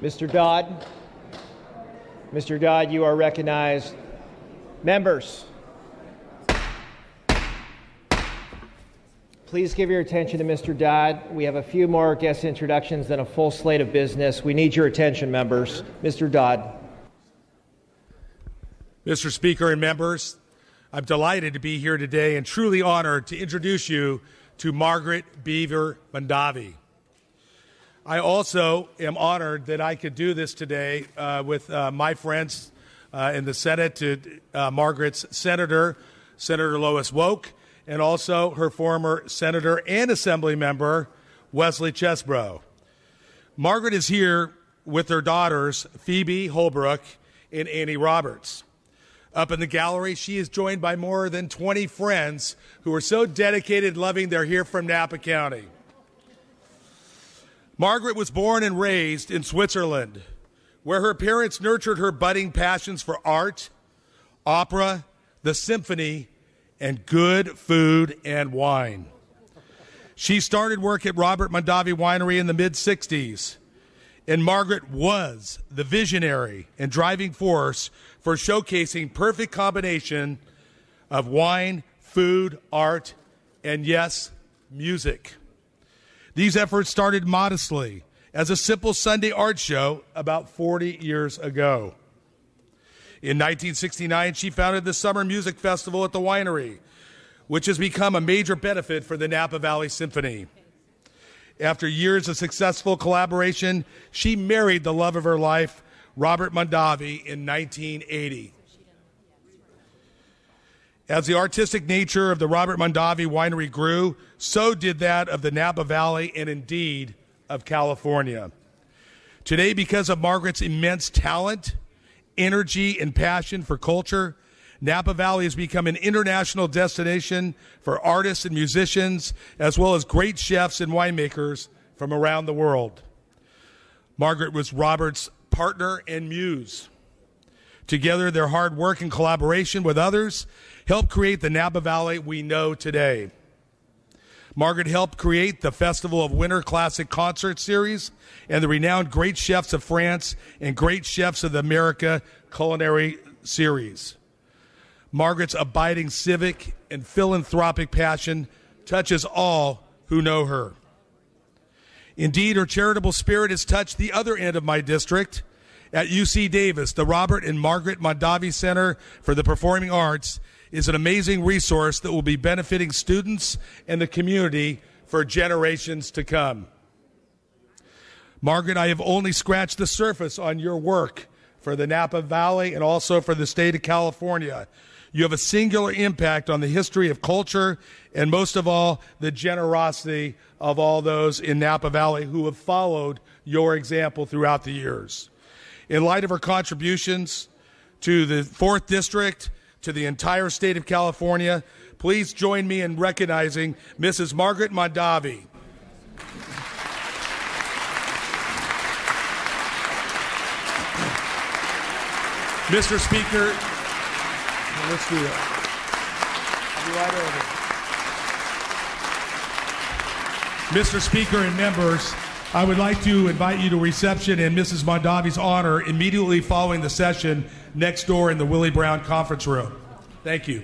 Mr. Dodd. Mr. Dodd, you are recognized. Members, please give your attention to Mr. Dodd. We have a few more guest introductions than a full slate of business. We need your attention, members. Mr. Dodd. Mr. Speaker and members, I'm delighted to be here today and truly honored to introduce you to Margaret Beaver Mondavi. I also am honored that I could do this today with my friends in the Senate, to Margaret's Senator Lois Woke, and also her former Senator and Assembly member, Wesley Chesbrough. Margaret is here with her daughters, Phoebe Holbrook and Annie Roberts. Up in the gallery, she is joined by more than 20 friends who are so dedicated, loving they're here from Napa County. Margaret was born and raised in Switzerland, where her parents nurtured her budding passions for art, opera, the symphony, and good food and wine. She started work at Robert Mondavi Winery in the mid-'60s, and Margaret was the visionary and driving force for showcasing perfect combination of wine, food, art, and yes, music. These efforts started modestly as a simple Sunday art show about 40 years ago. In 1969, she founded the Summer Music Festival at the winery, which has become a major benefit for the Napa Valley Symphony. After years of successful collaboration, she married the love of her life, Robert Mondavi, in 1980. As the artistic nature of the Robert Mondavi Winery grew, so did that of the Napa Valley and indeed of California. Today, because of Margaret's immense talent, energy, and passion for culture, Napa Valley has become an international destination for artists and musicians, as well as great chefs and winemakers from around the world. Margaret was Robert's partner and muse. Together, their hard work and collaboration with others helped create the Napa Valley we know today. Margaret helped create the Festival of Winter Classic Concert Series and the renowned Great Chefs of France and Great Chefs of America Culinary Series. Margaret's abiding civic and philanthropic passion touches all who know her. Indeed, her charitable spirit has touched the other end of my district. At UC Davis, the Robert and Margaret Mondavi Center for the Performing Arts is an amazing resource that will be benefiting students and the community for generations to come. Margaret, I have only scratched the surface on your work for the Napa Valley and also for the state of California. You have a singular impact on the history of culture and, most of all, the generosity of all those in Napa Valley who have followed your example throughout the years. In light of her contributions to the 4th District, to the entire state of California, please join me in recognizing Mrs. Margaret Mondavi. Mr. Speaker, let's do that. I'll be right over. Mr. Speaker and members, I would like to invite you to reception in Mrs. Mondavi's honor immediately following the session next door in the Willie Brown Conference Room. Thank you.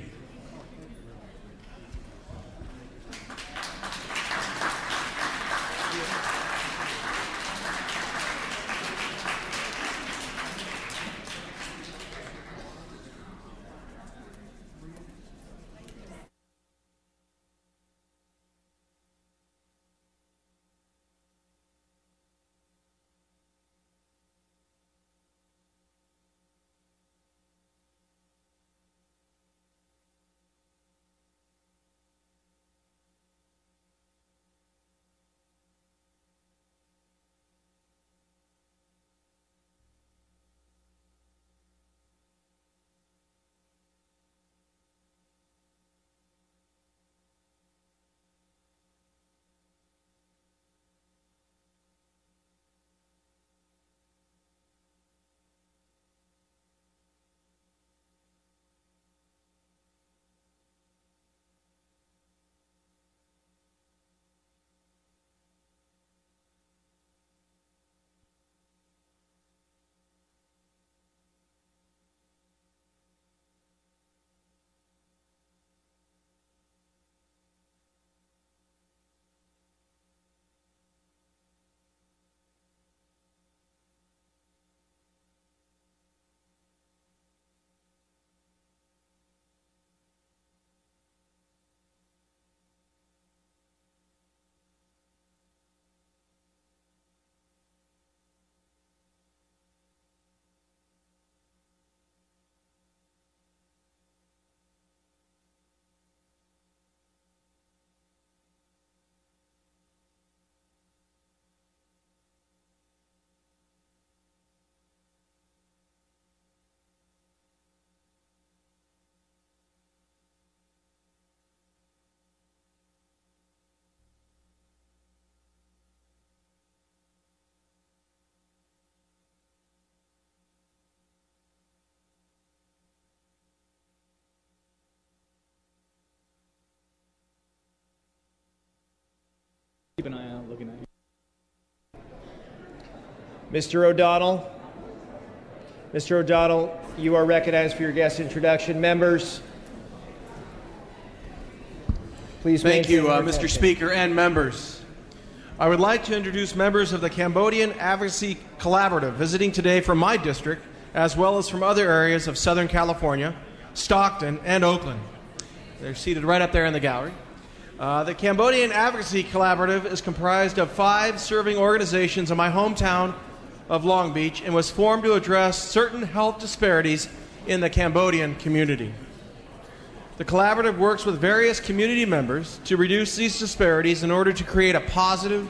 Keep an eye out looking at you. Mr. O'Donnell. Mr. O'Donnell, you are recognized for your guest introduction. Members, please Thank you, maintain your Mr. attention. Speaker and members. I would like to introduce members of the Cambodian Advocacy Collaborative visiting today from my district, as well as from other areas of Southern California, Stockton, and Oakland. They're seated right up there in the gallery. The Cambodian Advocacy Collaborative is comprised of 5 serving organizations in my hometown of Long Beach and was formed to address certain health disparities in the Cambodian community. The collaborative works with various community members to reduce these disparities in order to create a positive,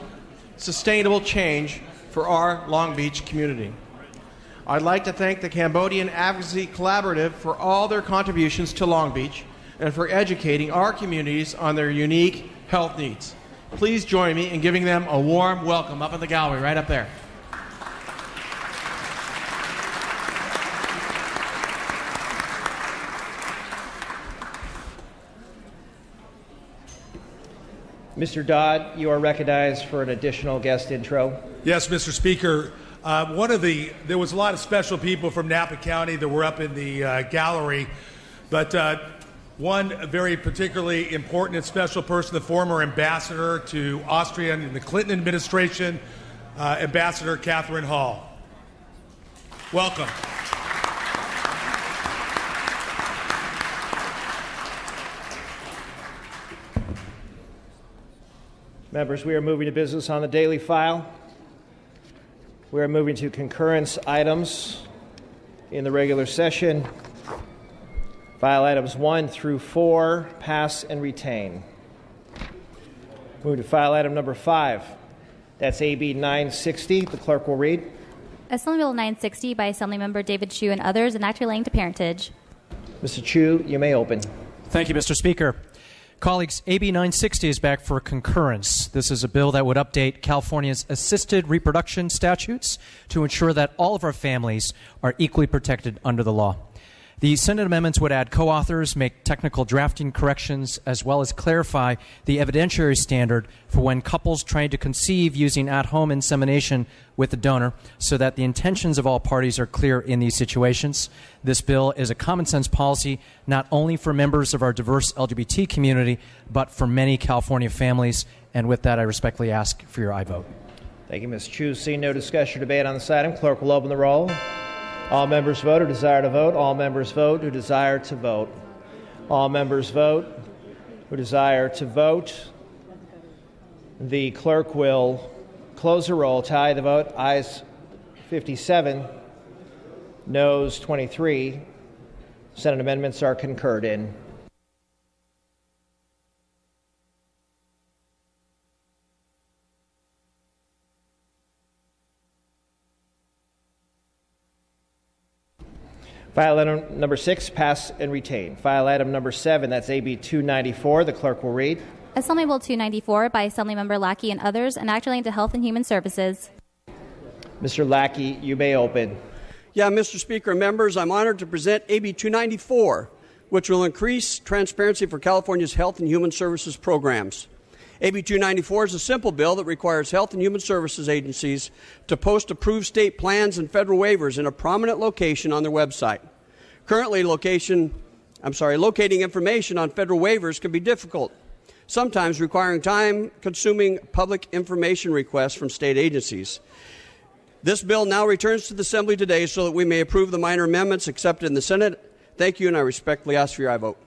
sustainable change for our Long Beach community. I'd like to thank the Cambodian Advocacy Collaborative for all their contributions to Long Beach and for educating our communities on their unique health needs. Please join me in giving them a warm welcome up in the gallery right up there. Mr. Dodd, you are recognized for an additional guest intro. Yes, Mr. Speaker. There was a lot of special people from Napa County that were up in the gallery, but one very particularly important and special person, the former ambassador to Austria in the Clinton administration, Ambassador Catherine Hall. Welcome. Members, we are moving to business on the daily file. We are moving to concurrence items in the regular session. File items 1 through 4, pass and retain. Move to file item number 5. That's AB 960. The clerk will read. Assembly Bill 960 by Assemblymember David Chu and others, and act relating to parentage. Mr. Chu, you may open. Thank you, Mr. Speaker. Colleagues, AB 960 is back for concurrence. This is a bill that would update California's assisted reproduction statutes to ensure that all of our families are equally protected under the law. The Senate amendments would add co-authors, make technical drafting corrections, as well as clarify the evidentiary standard for when couples trying to conceive using at-home insemination with the donor so that the intentions of all parties are clear in these situations. This bill is a common-sense policy not only for members of our diverse LGBT community, but for many California families. And with that, I respectfully ask for your aye vote. Thank you, Ms. Chu. Seeing no discussion or debate on this item, clerk will open the roll. All members vote who desire to vote. All members vote who desire to vote. All members vote who desire to vote. The clerk will close the roll, tally the vote. Ayes 57, noes 23. Senate amendments are concurred in. File item number 6, pass and retain. File item number 7, that's AB 294. The clerk will read. Assembly Bill 294 by Assemblymember Lackey and others, and act relating to Health and Human Services. Mr. Lackey, you may open. Yeah, Mr. Speaker and members, I'm honored to present AB 294, which will increase transparency for California's health and human services programs. AB 294 is a simple bill that requires health and human services agencies to post approved state plans and federal waivers in a prominent location on their website. Currently, locating information on federal waivers can be difficult, sometimes requiring time-consuming public information requests from state agencies. This bill now returns to the Assembly today so that we may approve the minor amendments accepted in the Senate. Thank you, and I respectfully ask for your aye vote.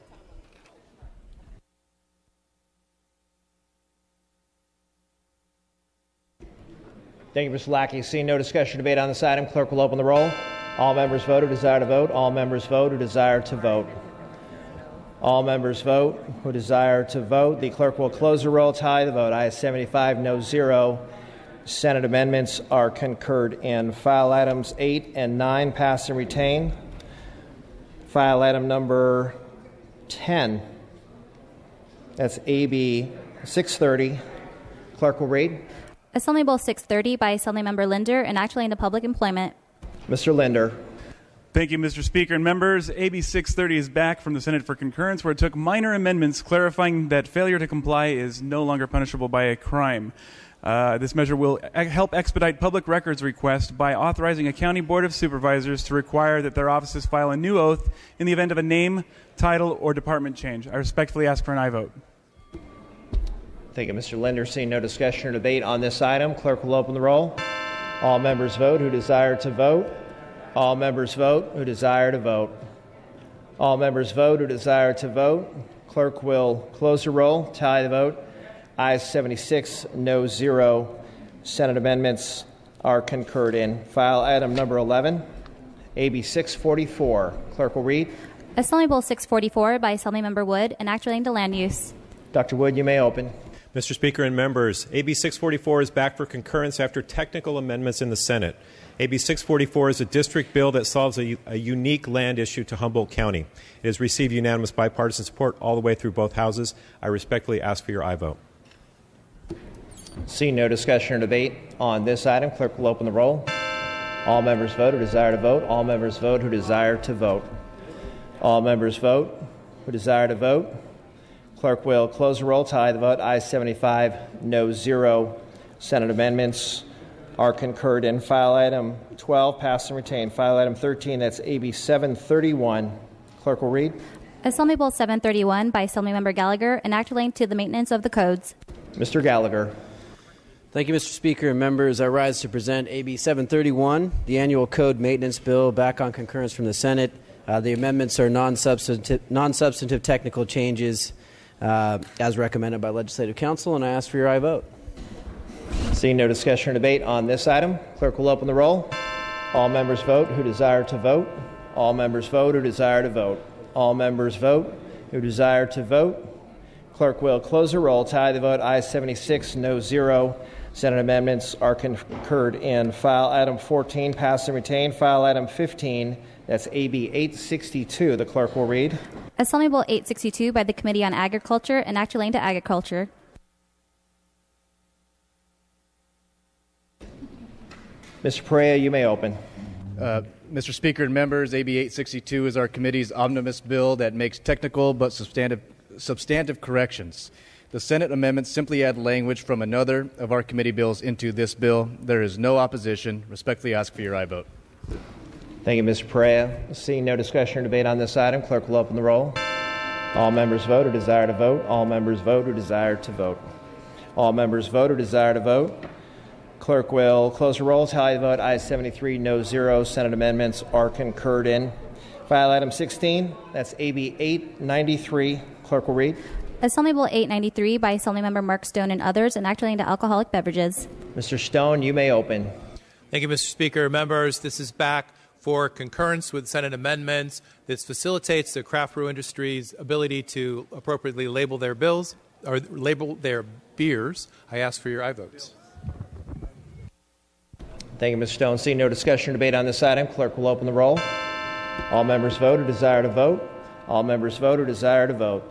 Thank you, Mr. Lackey. Seeing no discussion or debate on this item, clerk will open the roll. All members vote who desire to vote. All members vote who desire to vote. All members vote who desire to vote. The clerk will close the roll, tally the vote. Ayes 75, no 0. Senate amendments are concurred in. File items 8 and 9, pass and retain. File item number 10, that's AB 630. Clerk will read. Assembly Bill 630 by Assemblymember Linder, and act relating to public employment. Mr. Linder. Thank you, Mr. Speaker and members. AB 630 is back from the Senate for concurrence, where it took minor amendments clarifying that failure to comply is no longer punishable by a crime. This measure will help expedite public records requests by authorizing a county board of supervisors to require that their offices file a new oath in the event of a name, title, or department change. I respectfully ask for an aye vote. Thank you, Mr. Linder. Seeing no discussion or debate on this item, clerk will open the roll. All members vote who desire to vote. All members vote who desire to vote. All members vote who desire to vote. Clerk will close the roll, tally the vote. Ayes 76, no 0. Senate amendments are concurred in. File item number 11, AB 644. Clerk will read. Assembly Bill 644 by Assemblymember Wood, an act relating to land use. Dr. Wood, you may open. Mr. Speaker and members, AB 644 is back for concurrence after technical amendments in the Senate. AB 644 is a district bill that solves a unique land issue to Humboldt County. It has received unanimous bipartisan support all the way through both houses. I respectfully ask for your aye vote. Seeing no discussion or debate on this item, clerk will open the roll. All members vote who desire to vote. All members vote who desire to vote. All members vote who desire to vote. Clerk will close the roll, tally the vote. Ayes 75, no 0. Senate amendments are concurred in. File item 12, pass and retain. File item 13, that's AB 731. Clerk will read. Assembly Bill 731 by Assemblymember Gallagher, an act relating to the maintenance of the codes. Mr. Gallagher. Thank you, Mr. Speaker and members. I rise to present AB 731, the annual code maintenance bill, back on concurrence from the Senate. The amendments are non-substantive technical changes as recommended by Legislative Council, and I ask for your aye vote. Seeing no discussion or debate on this item, clerk will open the roll. All members vote who desire to vote. All members vote who desire to vote. All members vote who desire to vote. Clerk will close the roll, tally the vote. Ayes 76, no 0. Senate amendments are concurred in. File item 14, pass and retain. File item 15, that's AB 862. The clerk will read. Assembly Bill 862 by the Committee on Agriculture, an act relating to agriculture. Mr. Perea, you may open. Mr. Speaker and members, AB 862 is our committee's omnibus bill that makes technical but substantive corrections. The Senate amendments simply add language from another of our committee bills into this bill. There is no opposition. Respectfully ask for your aye vote. Thank you, Mr. Perea. Seeing no discussion or debate on this item, clerk will open the roll. All members vote who desire to vote. All members vote who desire to vote. All members vote who desire to vote. Clerk will close the roll, tally the vote. Ayes 73, no 0. Senate amendments are concurred in. File item 16, that's AB 893. Clerk will read. Assembly Bill 893 by Assemblymember Mark Stone and others, an act relating to alcoholic beverages. Mr. Stone, you may open. Thank you, Mr. Speaker. Members, this is back for concurrence with Senate amendments. This facilitates the craft brew industry's ability to appropriately label their bills or label their beers. I ask for your aye votes. Thank you, Mr. Stone. Seeing no discussion or debate on this item, clerk will open the roll. All members vote who desire to vote. All members vote who desire to vote.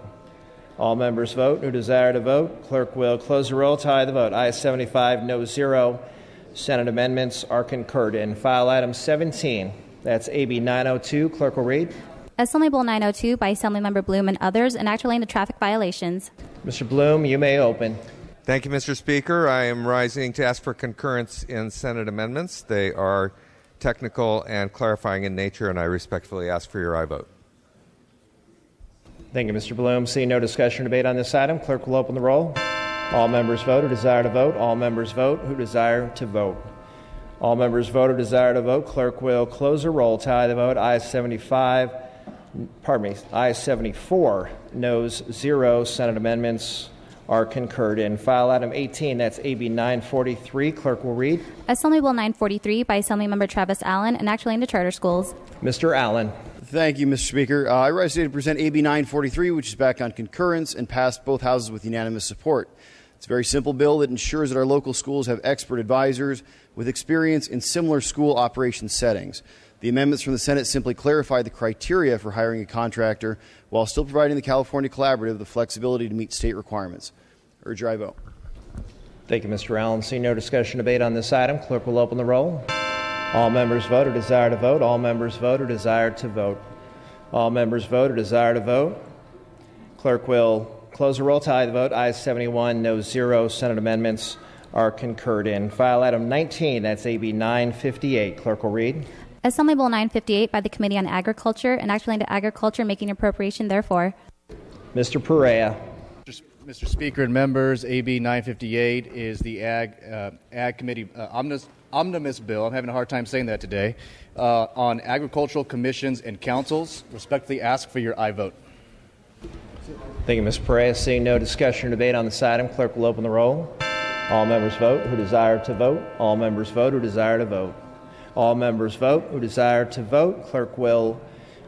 All members vote who desire to vote. Clerk will close the roll, tally the vote. Ayes 75, no 0. Senate amendments are concurred in. File item 17, that's AB 902. Clerk will read. Assembly Bill 902 by Assemblymember Bloom and others, an act relating to traffic violations. Mr. Bloom, you may open. Thank you, Mr. Speaker. I am rising to ask for concurrence in Senate amendments. They are technical and clarifying in nature, and I respectfully ask for your aye vote. Thank you, Mr. Bloom. Seeing no discussion or debate on this item, clerk will open the roll. All members vote who desire to vote. All members vote who desire to vote. All members vote who desire to vote. Clerk will close the roll, tally the vote. Ayes 74, noes 0. Senate amendments are concurred in. File item 18, that's AB 943. Clerk will read. Assembly Bill 943 by Assemblymember Travis Allen, an act relating to charter schools. Mr. Allen. Thank you, Mr. Speaker. I rise today to present AB 943, which is back on concurrence and passed both houses with unanimous support. It's a very simple bill that ensures that our local schools have expert advisors with experience in similar school operations settings. The amendments from the Senate simply clarify the criteria for hiring a contractor while still providing the California Collaborative the flexibility to meet state requirements. Urge your aye vote. Thank you, Mr. Allen. Seeing no discussion or debate on this item, clerk will open the roll. All members vote or desire to vote. All members vote or desire to vote. All members vote or desire to vote. Clerk will close the roll, tally the vote. Ayes 71, no 0. Senate amendments are concurred in. File item 19, that's AB 958. Clerk will read. Assembly Bill 958 by the Committee on Agriculture and act relating to agriculture, making appropriation therefore. Mr. Perea. Mr. Speaker and members, AB 958 is the Ag Committee omnibus bill. I'm having a hard time saying that today. On agricultural commissions and councils. Respectfully ask for your aye vote. Thank you, Mr. Perea. Seeing no discussion or debate on this item, clerk will open the roll. All members vote who desire to vote. All members vote who desire to vote. All members vote who desire to vote. Clerk will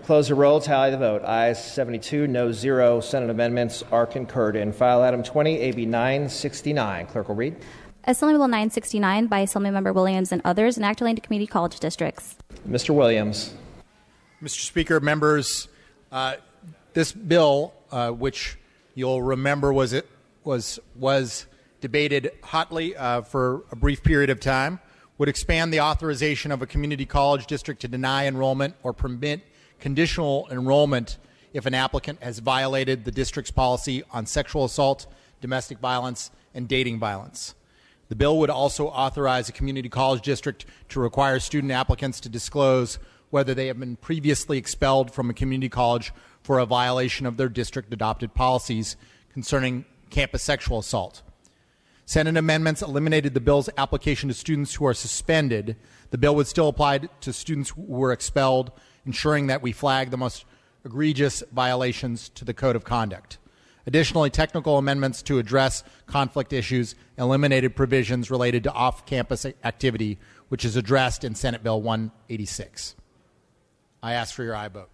close the roll, tally the vote. Ayes 72, no 0. Senate amendments are concurred in. File item 20, AB 969. Clerk will read. Assembly Bill 969 by Assemblymember Williams and others, and act relating to community college districts. Mr. Williams. Mr. Speaker, members, this bill, which you'll remember was debated hotly for a brief period of time, would expand the authorization of a community college district to deny enrollment or permit conditional enrollment if an applicant has violated the district's policy on sexual assault, domestic violence, and dating violence. The bill would also authorize a community college district to require student applicants to disclose whether they have been previously expelled from a community college for a violation of their district-adopted policies concerning campus sexual assault. Senate amendments eliminated the bill's application to students who are suspended. The bill would still apply to students who were expelled, ensuring that we flag the most egregious violations to the Code of Conduct. Additionally, technical amendments to address conflict issues eliminated provisions related to off-campus activity, which is addressed in Senate Bill 186. I ask for your aye vote.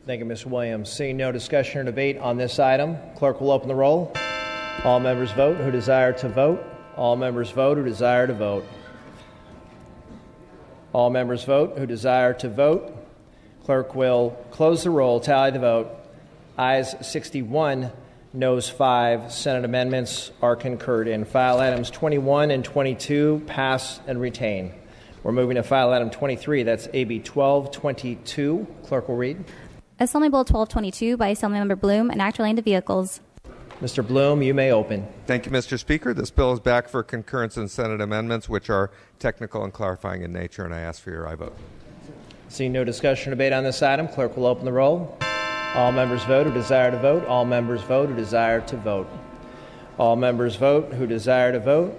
Thank you, Mr. Williams. Seeing no discussion or debate on this item, clerk will open the roll. All members vote who desire to vote. All members vote who desire to vote. All members vote who desire to vote. Clerk will close the roll, tally the vote. Ayes 61, noes 5. Senate amendments are concurred in. File items 21 and 22 pass and retain. We're moving to file item 23. That's AB 1222. Clerk will read. Assembly Bill 1222 by Assemblymember Bloom and act relating to vehicles. Mr. Bloom, you may open. Thank you, Mr. Speaker. This bill is back for concurrence in Senate amendments, which are technical and clarifying in nature, and I ask for your aye vote. Seeing no discussion or debate on this item, clerk will open the roll. All members vote who desire to vote. All members vote who desire to vote. All members vote who desire to vote.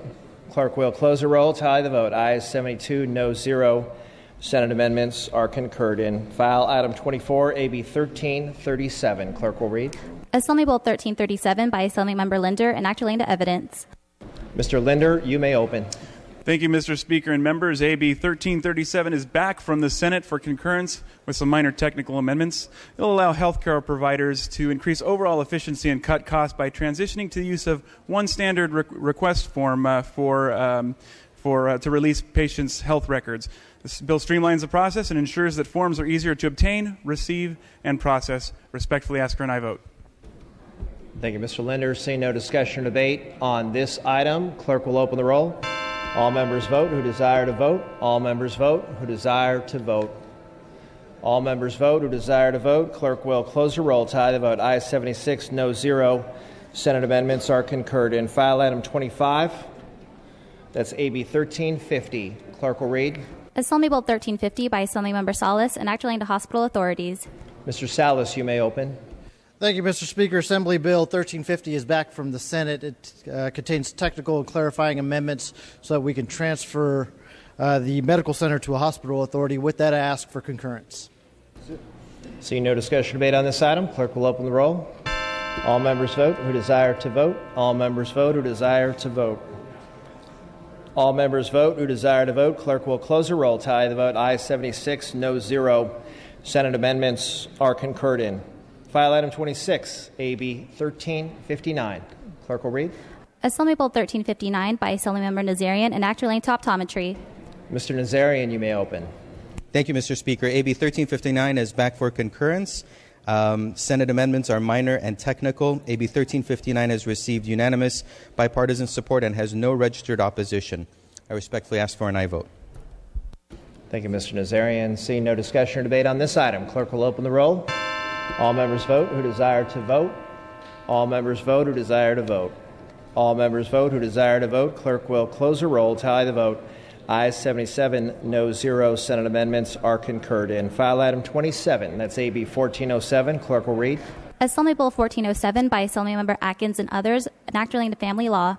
Clerk will close the roll, tally the vote. Ayes 72, no 0. Senate amendments are concurred in. File item 24, AB 1337. Clerk will read. Assembly Bill 1337 by Assemblymember Linder and act relating to evidence. Mr. Linder, you may open. Thank you, Mr. Speaker and members. AB 1337 is back from the Senate for concurrence with some minor technical amendments. It will allow healthcare providers to increase overall efficiency and cut costs by transitioning to the use of one standard request form to release patients' health records. This bill streamlines the process and ensures that forms are easier to obtain, receive, and process. Respectfully ask for an aye vote. Thank you, Mr. Linder. Seeing no discussion or debate on this item, clerk will open the roll. All members vote who desire to vote. All members vote who desire to vote. All members vote who desire to vote. Clerk will close the roll, tally the vote. Ayes 76, no 0. Senate amendments are concurred in. File item 25. That's AB 1350. Clerk will read. Assembly Bill 1350 by Assemblymember Salas and act relating to hospital authorities. Mr. Salas, you may open. Thank you, Mr. Speaker. Assembly Bill 1350 is back from the Senate. It contains technical and clarifying amendments so that we can transfer the medical center to a hospital authority. With that, I ask for concurrence. Seeing no discussion or debate on this item, clerk will open the roll. All members vote who desire to vote. All members vote who desire to vote. All members vote who desire to vote. Clerk will close the roll, tally the vote. Ayes 76, no 0. Senate amendments are concurred in. File item 26, AB 1359. Clerk will read. Assembly Bill 1359 by Assemblymember Nazarian and act relating to optometry. Mr. Nazarian, you may open. Thank you, Mr. Speaker. AB 1359 is back for concurrence. Senate amendments are minor and technical. AB 1359 has received unanimous bipartisan support and has no registered opposition. I respectfully ask for an aye vote. Thank you, Mr. Nazarian. Seeing no discussion or debate on this item, clerk will open the roll. All members vote who desire to vote. All members vote who desire to vote. All members vote who desire to vote. Clerk will close the roll, tally the vote. Ayes 77, no 0. Senate amendments are concurred in. File item 27, that's AB 1407. Clerk will read. Assembly Bill 1407 by Assembly Member Atkins and others, an act relating to family law.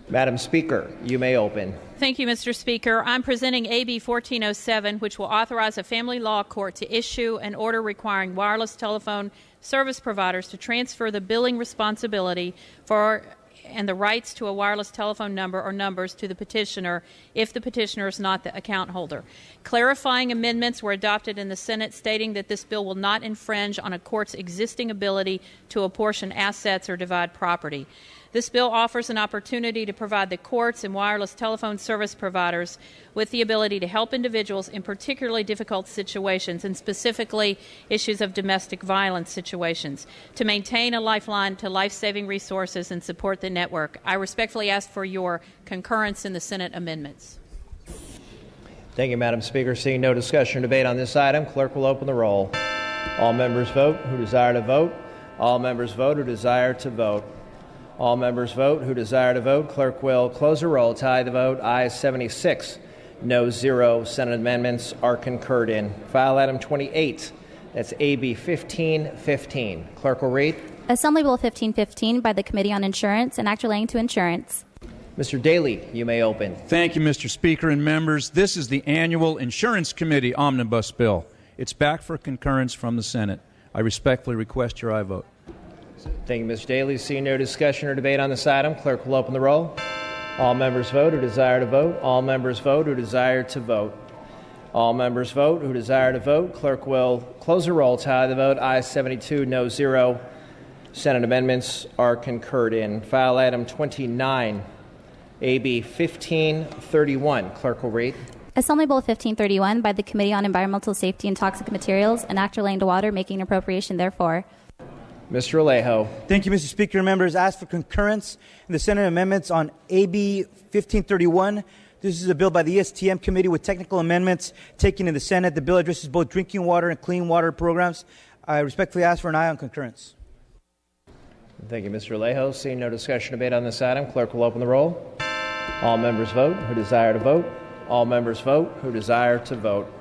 Madam Speaker, you may open. Thank you, Mr. Speaker. I'm presenting AB 1407, which will authorize a family law court to issue an order requiring wireless telephone service providers to transfer the billing responsibility for and the rights to a wireless telephone number or numbers to the petitioner if the petitioner is not the account holder. Clarifying amendments were adopted in the Senate stating that this bill will not infringe on a court's existing ability to apportion assets or divide property. This bill offers an opportunity to provide the courts and wireless telephone service providers with the ability to help individuals in particularly difficult situations, and specifically issues of domestic violence situations, to maintain a lifeline to life-saving resources and support the network. I respectfully ask for your concurrence in the Senate amendments. Thank you, Madam Speaker. Seeing no discussion or debate on this item, clerk will open the roll. All members vote who desire to vote. All members vote who desire to vote. All members vote who desire to vote. Clerk will close the roll, tally the vote. Ayes 76, no 0. Senate amendments are concurred in. File item 28, that's AB 1515. Clerk will read. Assembly Bill 1515 by the Committee on Insurance, an act relating to insurance. Mr. Daly, you may open. Thank you, Mr. Speaker and members. This is the annual Insurance Committee Omnibus Bill. It's back for concurrence from the Senate. I respectfully request your aye vote. Thank you, Mr. Daly. Seeing no discussion or debate on this item, clerk will open the roll. All members vote who desire to vote. All members vote who desire to vote. All members vote who desire to vote. Clerk will close the roll, tally the vote. Ayes 72, no 0. Senate amendments are concurred in. File item 29, AB 1531. Clerk will read. Assembly Bill 1531 by the Committee on Environmental Safety and Toxic Materials, an act relating to water, making an appropriation therefore. Mr. Alejo. Thank you, Mr. Speaker. Members, ask for concurrence in the Senate amendments on AB 1531. This is a bill by the ESTM Committee with technical amendments taken in the Senate. The bill addresses both drinking water and clean water programs. I respectfully ask for an aye on concurrence. Thank you, Mr. Alejo. Seeing no discussion or debate on this item, clerk will open the roll. All members vote who desire to vote. All members vote who desire to vote.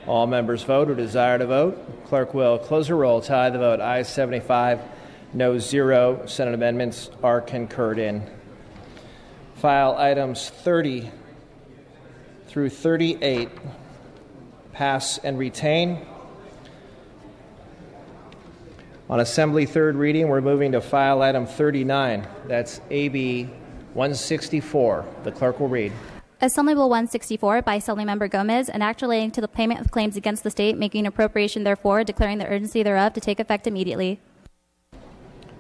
All members vote who desire to vote. Clerk will close the roll, tally the vote. Ayes 75, no 0. Senate amendments are concurred in. File items 30 through 38 pass and retain. On Assembly third reading, we're moving to file item 39. That's AB 164. The clerk will read. Assembly Bill 164 by Assemblymember Gomez, an act relating to the payment of claims against the state, making an appropriation therefore, declaring the urgency thereof to take effect immediately.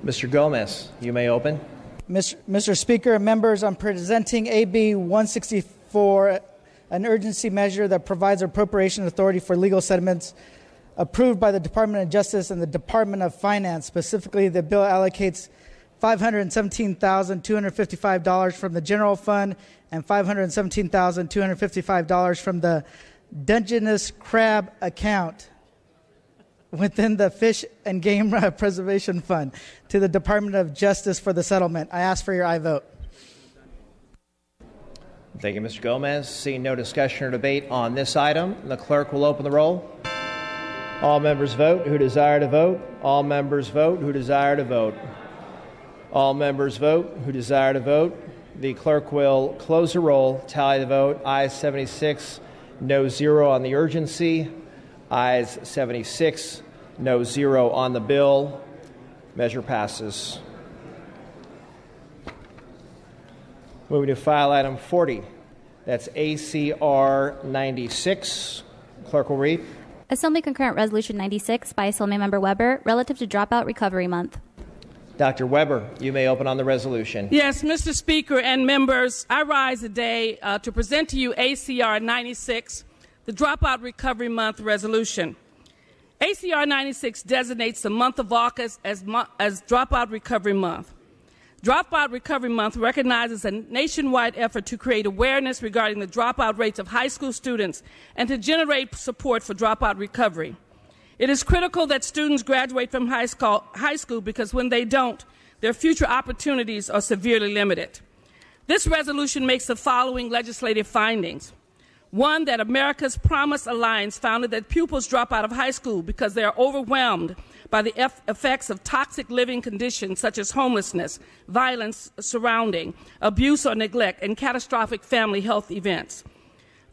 Mr. Gomez, you may open. Mr. Speaker and members, I'm presenting AB 164, an urgency measure that provides appropriation authority for legal settlements approved by the Department of Justice and the Department of Finance. Specifically, the bill allocates $517,255 from the general fund and $517,255 from the Dungeness Crab account within the Fish and Game Preservation Fund to the Department of Justice for the settlement. I ask for your aye vote. Thank you, Mr. Gomez. Seeing no discussion or debate on this item, the clerk will open the roll. All members vote who desire to vote. All members vote who desire to vote. All members vote who desire to vote. The clerk will close the roll, tally the vote. Ayes 76, no 0 on the urgency. Ayes 76, no 0 on the bill. Measure passes. Moving to file item 40. That's ACR 96. Clerk will read. Assembly Concurrent Resolution 96 by Assemblymember Weber, relative to Dropout Recovery Month. Dr. Weber, you may open on the resolution. Yes, Mr. Speaker and members, I rise today to present to you ACR 96, the Dropout Recovery Month resolution. ACR 96 designates the month of August as Dropout Recovery Month. Dropout Recovery Month recognizes a nationwide effort to create awareness regarding the dropout rates of high school students and to generate support for dropout recovery. It is critical that students graduate from high school because when they don't, their future opportunities are severely limited. This resolution makes the following legislative findings. One, that America's Promise Alliance founded that pupils drop out of high school because they are overwhelmed by the effects of toxic living conditions such as homelessness, violence surrounding, abuse or neglect, and catastrophic family health events.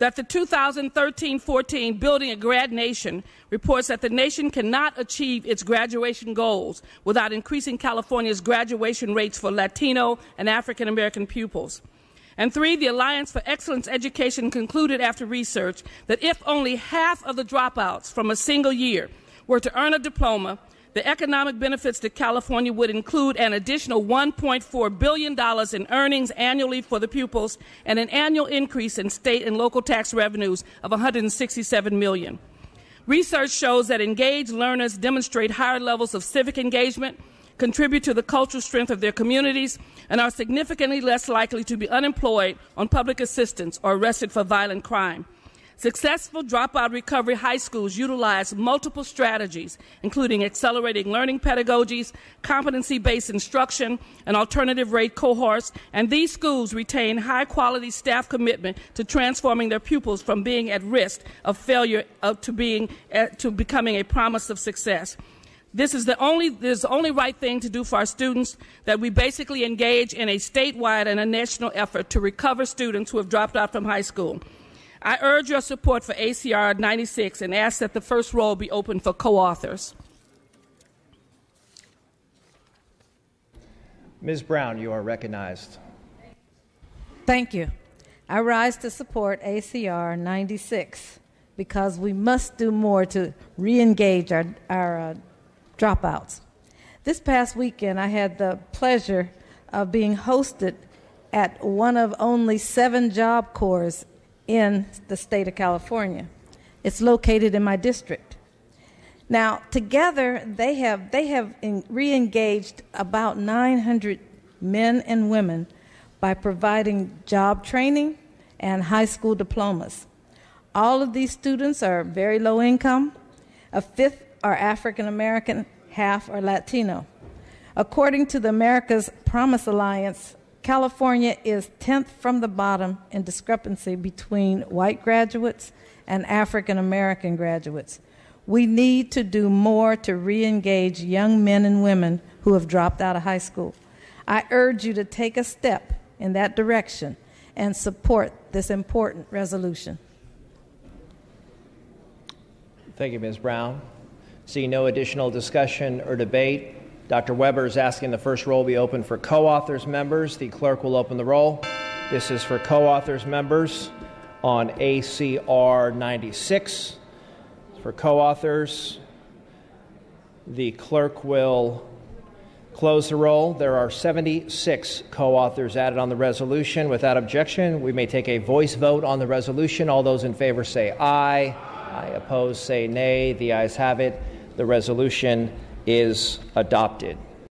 That the 2013-14 Building a Grad Nation reports that the nation cannot achieve its graduation goals without increasing California's graduation rates for Latino and African American pupils. And three, the Alliance for Excellence Education concluded after research that if only half of the dropouts from a single year were to earn a diploma, the economic benefits to California would include an additional $1.4 billion in earnings annually for the pupils and an annual increase in state and local tax revenues of $167 million. Research shows that engaged learners demonstrate higher levels of civic engagement, contribute to the cultural strength of their communities, and are significantly less likely to be unemployed, on public assistance, or arrested for violent crime. Successful dropout recovery high schools utilize multiple strategies, including accelerating learning pedagogies, competency-based instruction, and alternative rate cohorts, and these schools retain high-quality staff commitment to transforming their pupils from being at risk of failure to becoming a promise of success. This is the only right thing to do for our students, that we basically engage in a statewide and a national effort to recover students who have dropped out from high school. I urge your support for ACR 96 and ask that the first roll be open for co-authors. Ms. Brown, you are recognized. Thank you. I rise to support ACR 96 because we must do more to re-engage our dropouts. This past weekend, I had the pleasure of being hosted at one of only 7 Job Corps in the state of California. It's located in my district. Now, together, they have re-engaged about 900 men and women by providing job training and high school diplomas. All of these students are very low income. A fifth are African American, half are Latino. According to the America's Promise Alliance, California is 10th from the bottom in discrepancy between white graduates and African American graduates. We need to do more to re-engage young men and women who have dropped out of high school. I urge you to take a step in that direction and support this important resolution. Thank you, Ms. Brown. Seeing no additional discussion or debate, Dr. Weber is asking the first roll be open for co-authors members. The clerk will open the roll. This is for co-authors members on ACR 96. For co-authors, the clerk will close the roll. There are 76 co-authors added on the resolution. Without objection, we may take a voice vote on the resolution. All those in favor say aye. Aye. Opposed say nay. The ayes have it. The resolution is adopted.